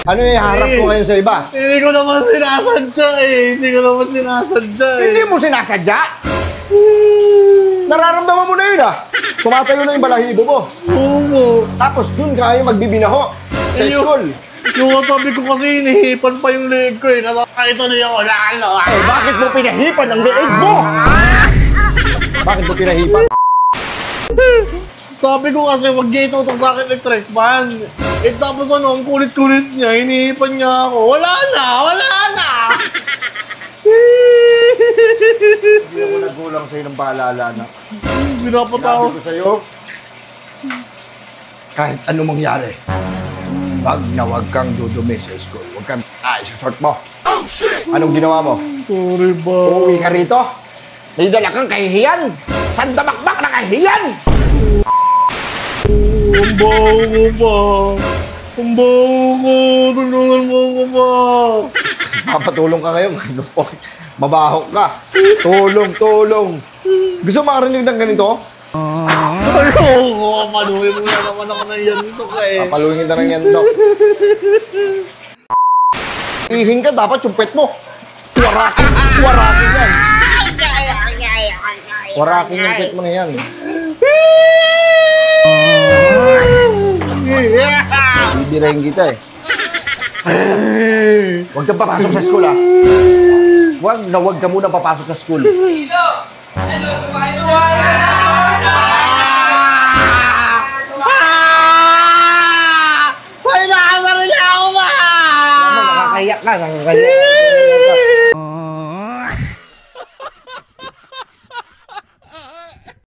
Ano yung harap ko ngayon sa iba? Hindi ko naman sinasadya eh. Hindi Hindi mo sinasadya? Nararamdaman mo na yun ah. Tumatayo na yung balahibo mo. Oo. Tapos dun kayo magbibinaho sa school. Yung katabi ko kasi hinihipan pa yung leeg ko eh. Ito na yung lalo. Eh, bakit mo pinahipan ang leeg mo? Bakit mo pinahipan? Sabi ko kasi wag niya itutok sa akin electric fan. Eh tapos ano, ang kulit-kulit niya, hinihipan niya ako. Wala na! Hindi ako nagkulang sa'yo ng paalala na. Pinapatawa. Sabi ko sa'yo, kahit ano mangyari, wag na wag kang dudumi sa school. Wag kang sa short mo. Oh, shit! Anong ginawa mo? Sorry ba? Uuwi ka rito? May dala kang kahihiyan! Sandamakbak na kahihiyan! Ang baho ko pa. Ang baho ko. Tulungan mo ko pa. Papatulong ka ngayon. Mabaho ka. Tulong. Gusto makarinig ng ganito? Ayoko. Paluhin mo na naman ako ng yantok eh. Papaluhin kita ng yantok. Ihing ka, dapat yung pet mo. Warakin yan. Warakin yung pet mo na yan. Bibirahin kita eh. Huwag kang papasok sa school ah. Huwag ka muna papasok sa school. Ay, nakakaroon niya ako ba? Nakakayak ka.